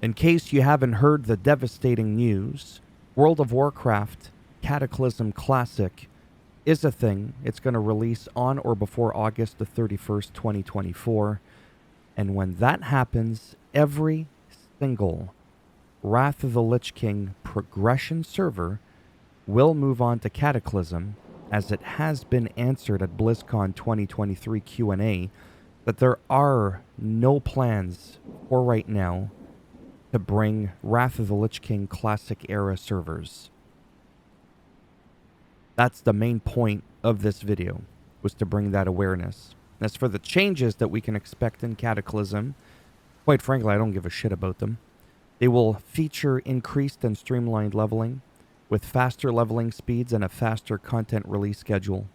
In case you haven't heard the devastating news, World of Warcraft Cataclysm Classic is a thing. It's going to release on or before August the 31st, 2024. And when that happens, every single Wrath of the Lich King progression server will move on to Cataclysm, as it has been answered at BlizzCon 2023 Q&A that there are no plans for right now to bring Wrath of the Lich King Classic Era servers. That's the main point of this video, was to bring that awareness. As for the changes that we can expect in Cataclysm, quite frankly, I don't give a shit about them. They will feature increased and streamlined leveling, with faster leveling speeds and a faster content release schedule.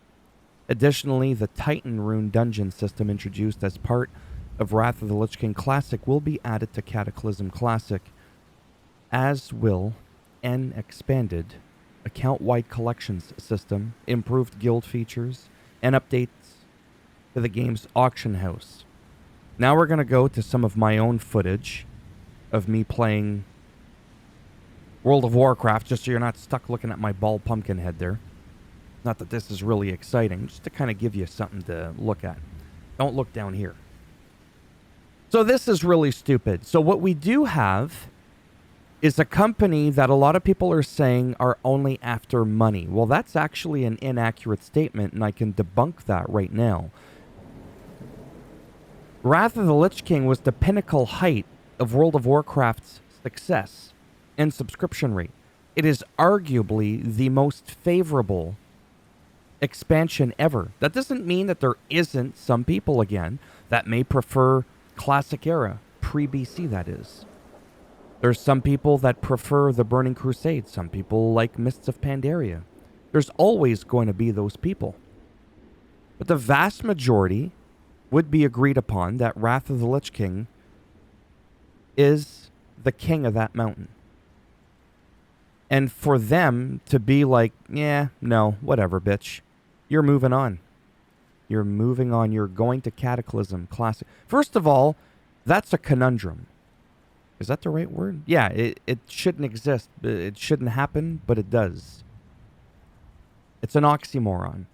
Additionally, the Titan Rune dungeon system introduced as part of Wrath of the Lich King Classic will be added to Cataclysm Classic, as will an expanded account-wide collections system, improved guild features, and updates to the game's auction house. Now we're going to go to some of my own footage of me playing World of Warcraft, just so you're not stuck looking at my bald pumpkin head there. Not that this is really exciting, just to kind of give you something to look at. Don't look down here. So this is really stupid. So what we do have is a company that a lot of people are saying are only after money. Well, that's actually an inaccurate statement, and I can debunk that right now. Wrath of the Lich King was the pinnacle height of World of Warcraft's success and subscription rate. It is arguably the most favorable expansion ever. That doesn't mean that there isn't some people, again, that may prefer Classic Era, pre-BC that is. There's some people that prefer the Burning Crusade. Some people like Mists of Pandaria. There's always going to be those people. But the vast majority would be agreed upon that Wrath of the Lich King is the king of that mountain. And for them to be like, yeah, no, whatever, bitch. You're moving on. You're moving on. You're going to Cataclysm Classic. First of all, that's a conundrum. Is that the right word? Yeah, it shouldn't exist. It shouldn't happen, but it does. It's an oxymoron.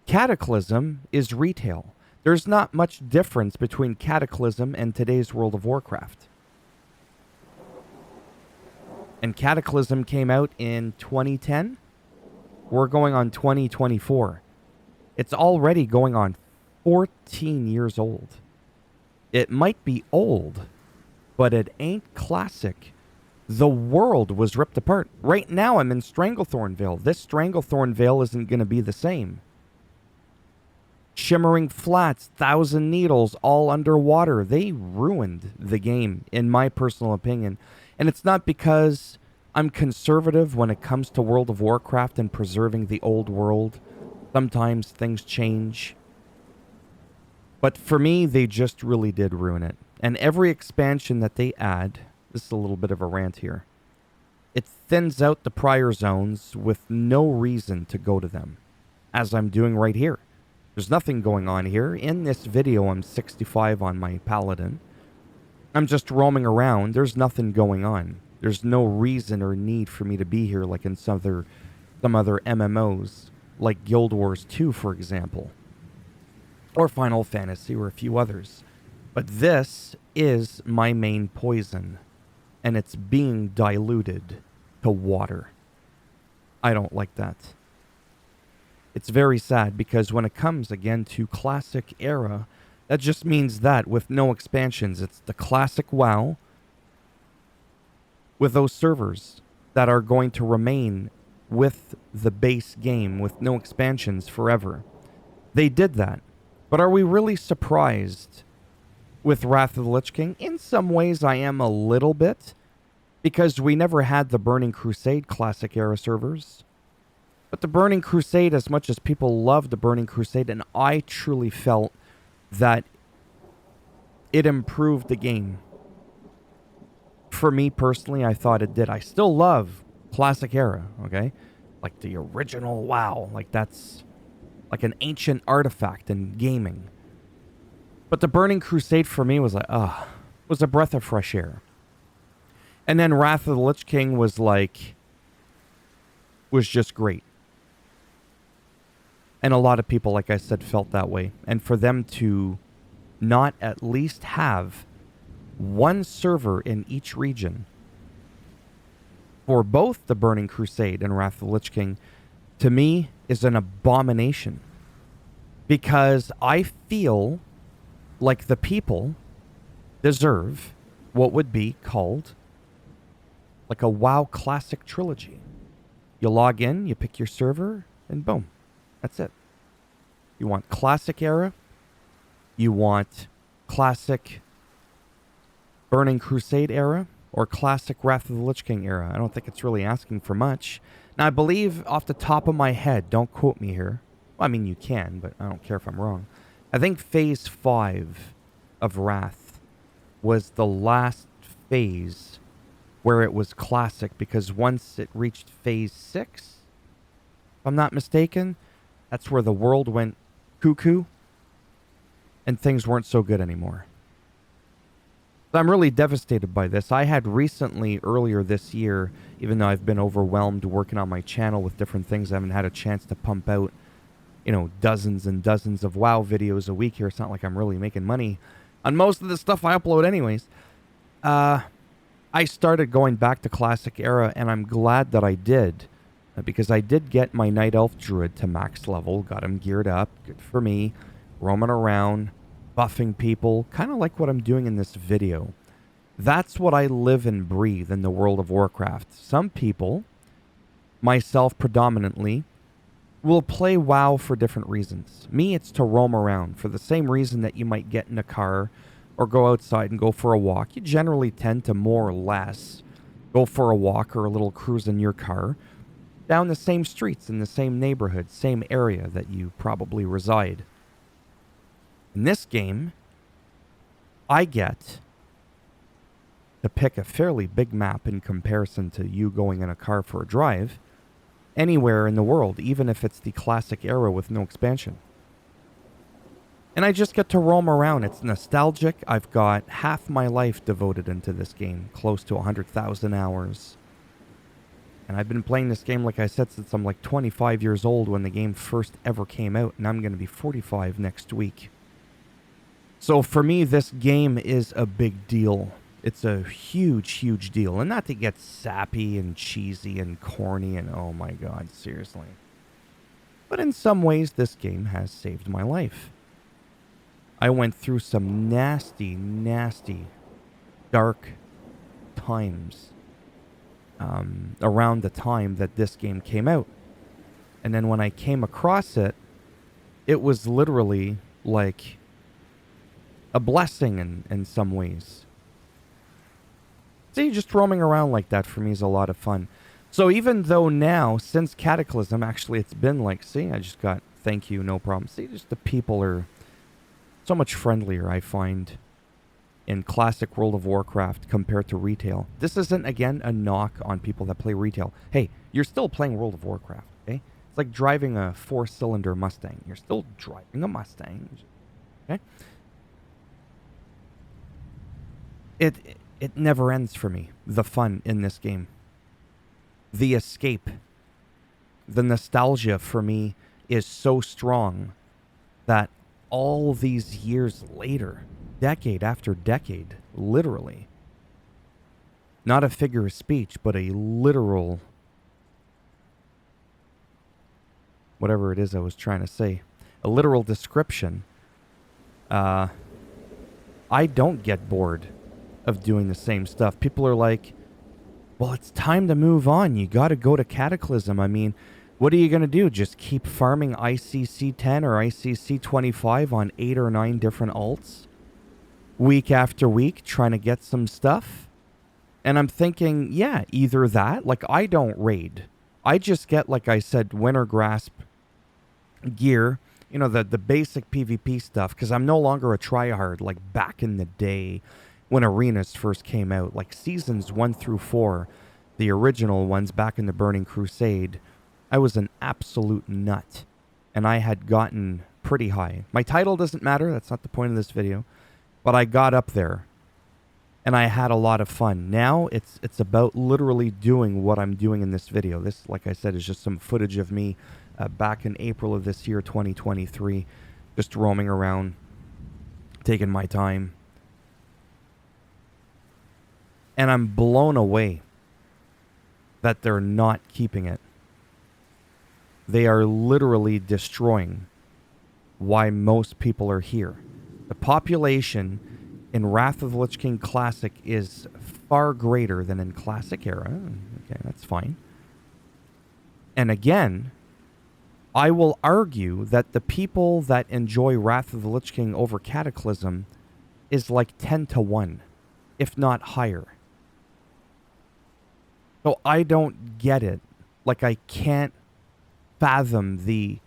Cataclysm is retail. There's not much difference between Cataclysm and today's World of Warcraft. And Cataclysm came out in 2010. We're going on 2024. It's already going on 14 years old. It might be old, but it ain't classic. The world was ripped apart. Right now I'm in Stranglethornvale. This Stranglethornvale isn't going to be the same. Shimmering Flats, Thousand Needles, all underwater. They ruined the game, in my personal opinion. And it's not because I'm conservative when it comes to World of Warcraft and preserving the old world. Sometimes things change. But for me, they just really did ruin it. And every expansion that they add, this is a little bit of a rant here, it thins out the prior zones with no reason to go to them, as I'm doing right here. There's nothing going on here. In this video, I'm 65 on my Paladin. I'm just roaming around. There's nothing going on. There's no reason or need for me to be here like in some other MMOs, like Guild Wars 2, for example, or Final Fantasy, or a few others. But this is my main poison, and it's being diluted to water. I don't like that. It's very sad, because when it comes, again, to Classic Era, that just means that with no expansions. It's the classic WoW with those servers that are going to remain with the base game with no expansions forever. They did that. But are we really surprised with Wrath of the Lich King? In some ways, I am a little bit, because we never had the Burning Crusade Classic Era servers. But the Burning Crusade, as much as people love the Burning Crusade, and I truly felt that it improved the game. For me personally, I thought it did. I still love Classic Era, okay? Like the original WoW. Like that's like an ancient artifact in gaming. But the Burning Crusade for me was like, was a breath of fresh air. And then Wrath of the Lich King was just great. And a lot of people, like I said, felt that way. And for them to not at least have one server in each region for both the Burning Crusade and Wrath of the Lich King, to me, is an abomination. Because I feel like the people deserve what would be called like a WoW Classic trilogy. You log in, you pick your server, and boom. That's it. You want Classic Era. You want Classic Burning Crusade Era. Or Classic Wrath of the Lich King Era. I don't think it's really asking for much. Now, I believe off the top of my head, don't quote me here. Well, I mean, you can, but I don't care if I'm wrong. I think Phase 5 of Wrath was the last phase where it was Classic, because once it reached Phase 6, if I'm not mistaken, that's where the world went cuckoo and things weren't so good anymore. So I'm really devastated by this. I had recently, earlier this year, even though I've been overwhelmed working on my channel with different things, I haven't had a chance to pump out, dozens and dozens of WoW videos a week here. It's not like I'm really making money on most of the stuff I upload anyways. I started going back to Classic Era, and I'm glad that I did, because I did get my Night Elf Druid to max level, got him geared up, good for me, roaming around, buffing people, kind of like what I'm doing in this video. That's what I live and breathe in the World of Warcraft. Some people, myself predominantly, will play WoW for different reasons. Me, it's to roam around for the same reason that you might get in a car or go outside and go for a walk. You generally tend to more or less go for a walk or a little cruise in your car down the same streets in the same neighborhood, same area that you probably reside. In this game, I get to pick a fairly big map in comparison to you going in a car for a drive anywhere in the world, even if it's the Classic Era with no expansion. And I just get to roam around. It's nostalgic. I've got half my life devoted into this game, close to 100,000 hours. And I've been playing this game, like I said, since I'm like 25 years old when the game first ever came out, and I'm going to be 45 next week. So for me, this game is a big deal. It's a huge, huge deal. And not to get sappy and cheesy and corny and oh my god, seriously. But in some ways, this game has saved my life. I went through some nasty, nasty, dark times around the time that this game came out. And then when I came across it, it was literally like a blessing in some ways. See, just roaming around like that for me is a lot of fun. So even though now, since Cataclysm, actually it's been like, see, I just got thank you, no problem. See, just the people are so much friendlier, I find, in classic World of Warcraft compared to retail. This isn't, again, a knock on people that play retail. Hey, you're still playing World of Warcraft, okay? It's like driving a 4-cylinder Mustang. You're still driving a Mustang, okay? It never ends for me, the fun in this game. The escape, the nostalgia for me is so strong that all these years later, decade after decade, literally, not a figure of speech, but a literal, whatever it is I was trying to say, a literal description, I don't get bored of doing the same stuff. People are like, well, it's time to move on. You got to go to Cataclysm. I mean, what are you going to do? Just keep farming ICC 10 or ICC 25 on 8 or 9 different alts week after week, trying to get some stuff? And I'm thinking, yeah, either that. Like, I don't raid. I just get, like I said, Winter Grasp gear, you know, the basic PvP stuff, because I'm no longer a tryhard like back in the day when arenas first came out, like seasons 1 through 4, the original ones back in the Burning Crusade. I was an absolute nut, and I had gotten pretty high. My title doesn't matter, that's not the point of this video, but I got up there, and I had a lot of fun. Now it's about literally doing what I'm doing in this video. This, like I said, is just some footage of me back in April of this year, 2023, just roaming around, taking my time. And I'm blown away that they're not keeping it. They are literally destroying why most people are here. The population in Wrath of the Lich King Classic is far greater than in Classic Era. Okay, that's fine. And again, I will argue that the people that enjoy Wrath of the Lich King over Cataclysm is like 10 to 1, if not higher. So I don't get it. Like, I can't fathom the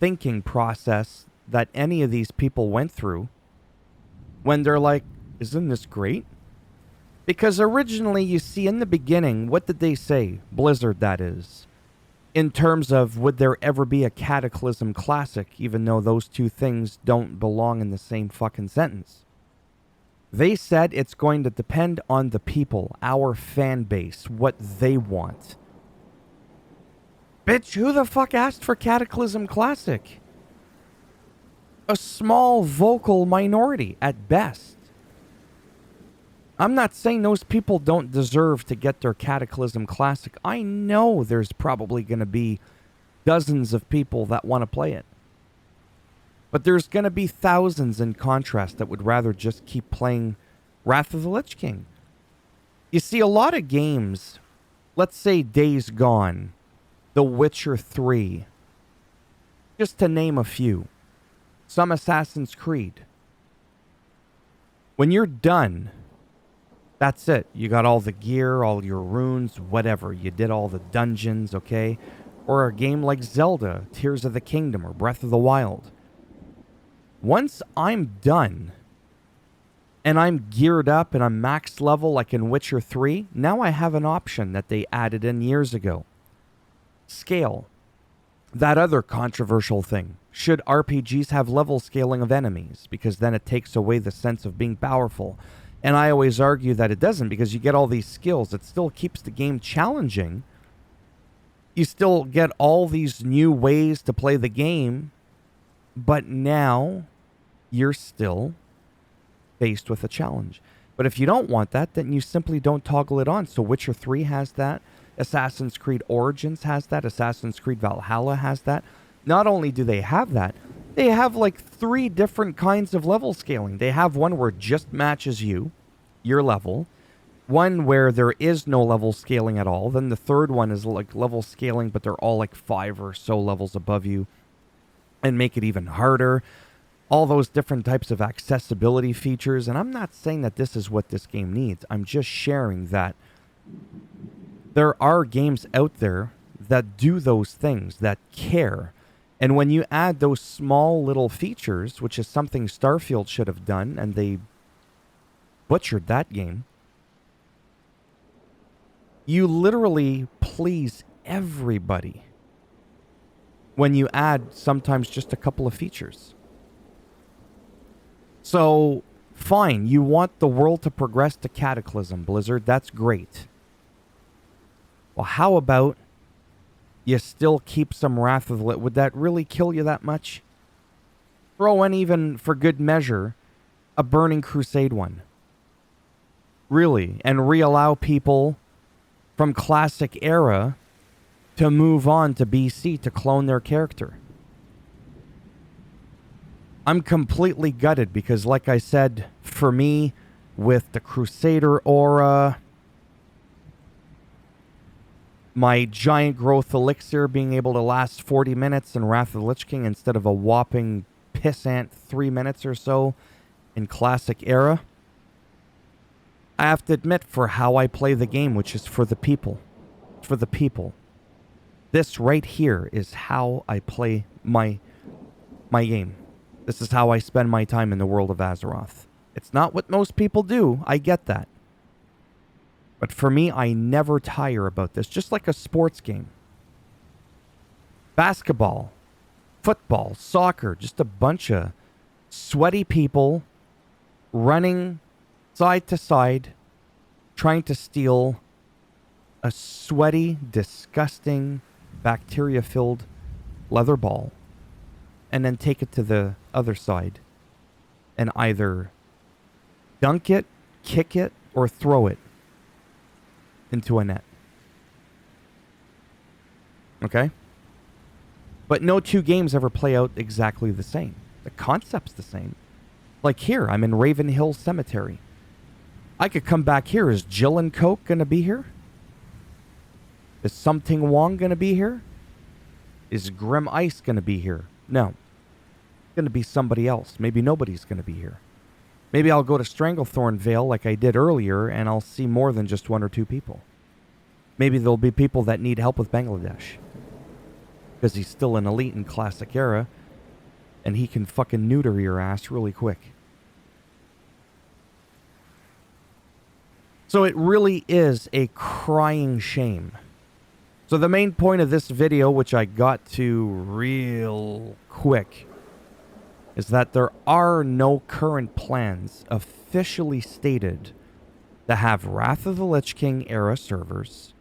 thinking process that any of these people went through when they're like, isn't this great? Because originally, you see, in the beginning, what did they say? Blizzard, that is. In terms of, would there ever be a Cataclysm Classic, even though those two things don't belong in the same fucking sentence? They said it's going to depend on the people, our fan base, what they want. Bitch, who the fuck asked for Cataclysm Classic? A small vocal minority at best. I'm not saying those people don't deserve to get their Cataclysm Classic. I know there's probably going to be dozens of people that want to play it. But there's going to be thousands in contrast that would rather just keep playing Wrath of the Lich King. You see, a lot of games, let's say Days Gone, The Witcher 3, just to name a few, some Assassin's Creed. When you're done, that's it. You got all the gear, all your runes, whatever. You did all the dungeons, okay? Or a game like Zelda, Tears of the Kingdom, or Breath of the Wild. Once I'm done, and I'm geared up and I'm max level like in Witcher 3, now I have an option that they added in years ago. Scale. That other controversial thing. Should RPGs have level scaling of enemies? Because then it takes away the sense of being powerful. And I always argue that it doesn't, because you get all these skills. It still keeps the game challenging. You still get all these new ways to play the game. But now you're still faced with a challenge. But if you don't want that, then you simply don't toggle it on. So Witcher 3 has that. Assassin's Creed Origins has that. Assassin's Creed Valhalla has that. Not only do they have that, they have like 3 different kinds of level scaling. They have one where it just matches you, your level. One where there is no level scaling at all. Then the third one is like level scaling, but they're all like 5 or so levels above you and make it even harder. All those different types of accessibility features. And I'm not saying that this is what this game needs. I'm just sharing that there are games out there that do those things, that care. And when you add those small little features, which is something Starfield should have done, and they butchered that game, you literally please everybody when you add sometimes just a couple of features. So, fine, you want the world to progress to Cataclysm, Blizzard. That's great. Well, how about you still keep some Wrath of the Lich? Would that really kill you that much? Throw in, even for good measure, a Burning Crusade one. Really. And re-allow people from Classic Era to move on to BC to clone their character. I'm completely gutted because, like I said, for me, with the Crusader aura, my giant growth elixir being able to last 40 minutes in Wrath of the Lich King instead of a whopping pissant 3 minutes or so in Classic Era, I have to admit, for how I play the game, which is for the people. For the people. This right here is how I play my game. This is how I spend my time in the world of Azeroth. It's not what most people do. I get that. But for me, I never tire about this. Just like a sports game. Basketball, football, soccer, just a bunch of sweaty people running side to side, trying to steal a sweaty, disgusting, bacteria-filled leather ball and then take it to the other side and either dunk it, kick it, or throw it into a net. Okay? But no two games ever play out exactly the same. The concept's the same. Like here, I'm in Raven Hill Cemetery. I could come back here. Is Jill and Coke going to be here? Is Something Wong going to be here? Is Grim Ice going to be here? No. It's going to be somebody else. Maybe nobody's going to be here. Maybe I'll go to Stranglethorn Vale like I did earlier and I'll see more than just one or two people. Maybe there'll be people that need help with Bangladesh. Because he's still an elite in Classic Era and he can fucking neuter your ass really quick. So it really is a crying shame. So the main point of this video, which I got to real quick, is that there are no current plans officially stated to have Wrath of the Lich King era servers,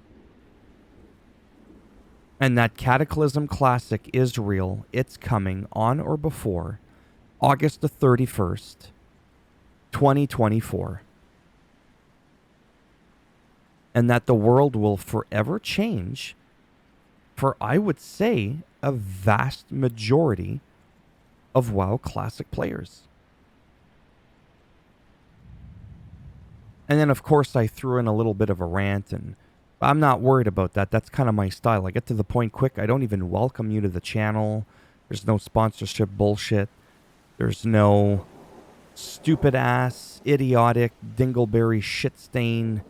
and that Cataclysm Classic is real. It's coming on or before August the 31st, 2024. And that the world will forever change for, I would say, a vast majority of WoW Classic players. And then, of course, I threw in a little bit of a rant, and I'm not worried about that. That's kind of my style. I get to the point quick. I don't even welcome you to the channel. There's no sponsorship bullshit. There's no stupid-ass, idiotic, dingleberry shit-stain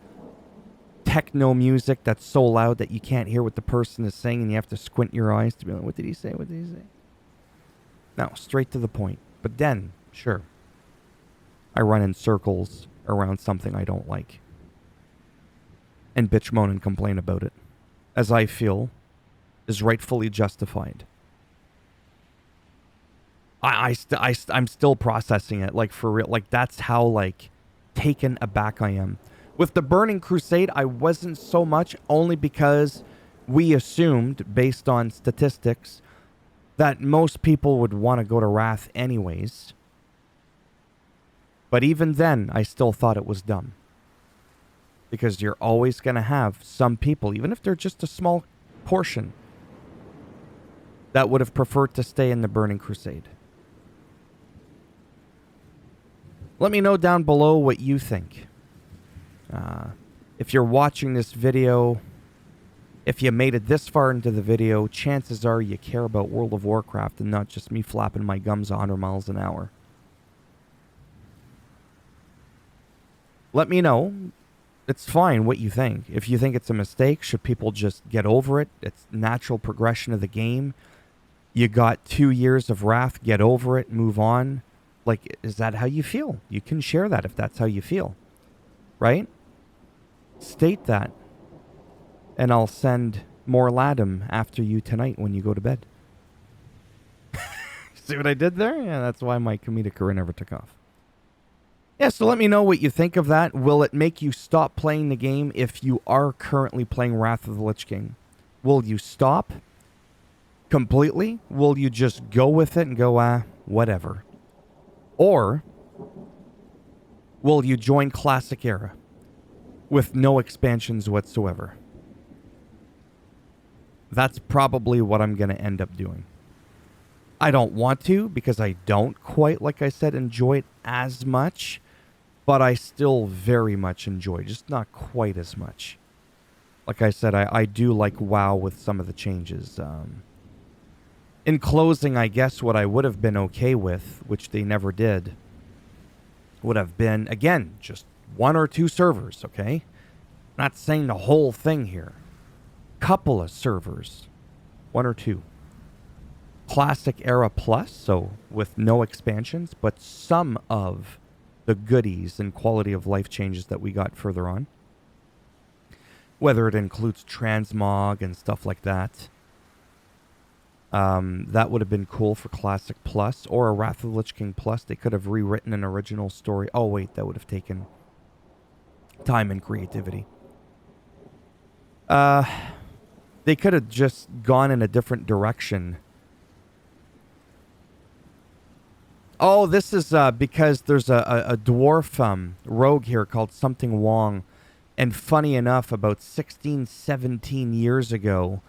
techno music that's so loud that you can't hear what the person is saying and you have to squint your eyes to be like, what did he say? What did he say? No, straight to the point. But then, sure, I run in circles around something I don't like and bitch, moan, and complain about it, as I feel is rightfully justified. I'm still processing it, like, for real. Like, that's how, like, taken aback I am. With the Burning Crusade, I wasn't so much, only because we assumed, based on statistics, that most people would want to go to Wrath anyways. But even then, I still thought it was dumb. Because you're always going to have some people, even if they're just a small portion, that would have preferred to stay in the Burning Crusade. Let me know down below what you think. If you're watching this video, if you made it this far into the video, chances are you care about World of Warcraft and not just me flapping my gums 100 miles an hour. Let me know. It's fine what you think. If you think it's a mistake, should people just get over it? It's natural progression of the game. You got 2 years of Wrath, get over it, move on. Like, is that how you feel? You can share that if that's how you feel. Right? State that. And I'll send more Ladum after you tonight when you go to bed. See what I did there? Yeah, that's why my comedic career never took off. Yeah, so let me know what you think of that. Will it make you stop playing the game if you are currently playing Wrath of the Lich King? Will you stop completely? Will you just go with it and go, whatever? Or will you join Classic Era with no expansions whatsoever? That's probably what I'm going to end up doing. I don't want to, because I don't quite, like I said, enjoy it as much. But I still very much enjoy it, just not quite as much. Like I said, I do like WoW with some of the changes. In closing, I guess what I would have been okay with, which they never did, would have been, again, just 1 or 2 servers, okay? Not saying the whole thing here. Couple of servers. 1 or 2. Classic Era Plus, so with no expansions, but some of the goodies and quality of life changes that we got further on. Whether it includes transmog and stuff like that. That would have been cool for Classic Plus or a Wrath of the Lich King Plus. They could have rewritten an original story. Oh, wait, that would have taken time and creativity. They could have just gone in a different direction. Oh, this is because there's a dwarf rogue here called something Wong. And funny enough, about 16, 17 years ago,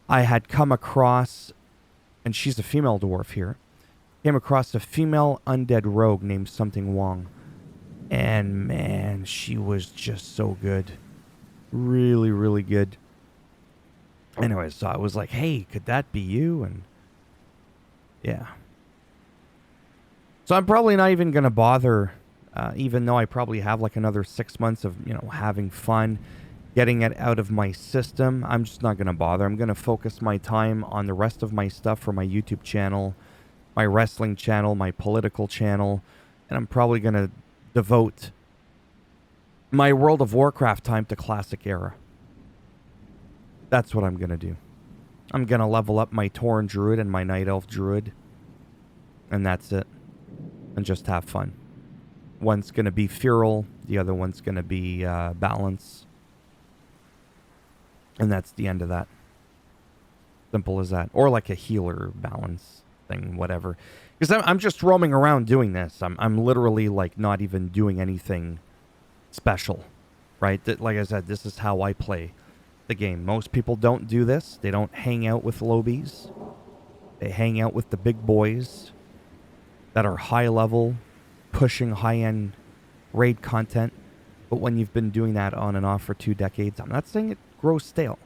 I had come across, and she's a female dwarf here, came across a female undead rogue named something Wong. And man, she was just so good. Really, really good. Anyway, so I was like, hey, could that be you? And yeah. So I'm probably not even going to bother, even though I probably have like another 6 months of, having fun, getting it out of my system. I'm just not going to bother. I'm going to focus my time on the rest of my stuff for my YouTube channel, my wrestling channel, my political channel, and I'm probably going to devote my World of Warcraft time to Classic Era. That's what I'm going to do. I'm going to level up my Tauren Druid and my Night Elf Druid, and that's it. And just have fun. One's going to be Feral, the other one's going to be Balance. And that's the end of that. Simple as that. Or like a healer balance thing, whatever. Because I'm just roaming around doing this. I'm literally like not even doing anything special. Right? Like I said, this is how I play the game. Most people don't do this. They don't hang out with lobies. They hang out with the big boys that are high level, pushing high-end raid content. But when you've been doing that on and off for 2 decades, I'm not saying it grows stale.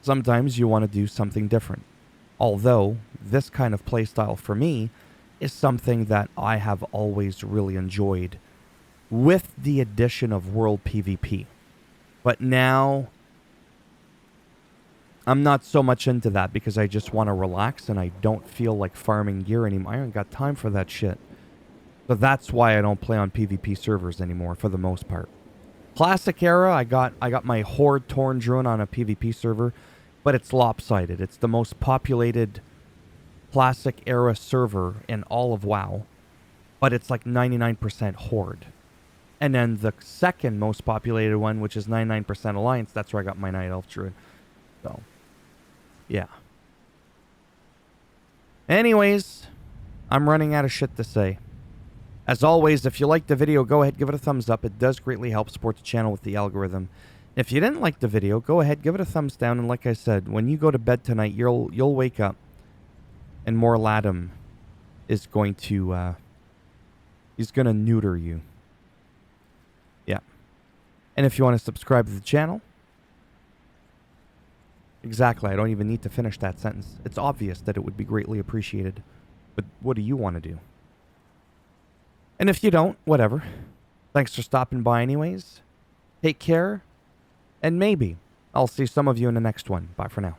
Sometimes you want to do something different. Although, this kind of playstyle for me is something that I have always really enjoyed with the addition of World PvP. But now, I'm not so much into that because I just want to relax and I don't feel like farming gear anymore. I haven't got time for that shit. So that's why I don't play on PvP servers anymore for the most part. Classic Era, I got my Horde Tauren Druid on a PvP server, but it's lopsided. It's the most populated Classic Era server in all of WoW, but it's like 99% Horde. And then the second most populated one, which is 99% Alliance, that's where I got my Night Elf Druid. So, yeah. Anyways, I'm running out of shit to say. As always, if you liked the video, go ahead, give it a thumbs up. It does greatly help support the channel with the algorithm. If you didn't like the video, go ahead, give it a thumbs down. And like I said, when you go to bed tonight, you'll wake up and Morladum is going to he's going to neuter you. Yeah. And if you want to subscribe to the channel, exactly, I don't even need to finish that sentence. It's obvious that it would be greatly appreciated. But what do you want to do? And if you don't, whatever. Thanks for stopping by anyways. Take care. And maybe I'll see some of you in the next one. Bye for now.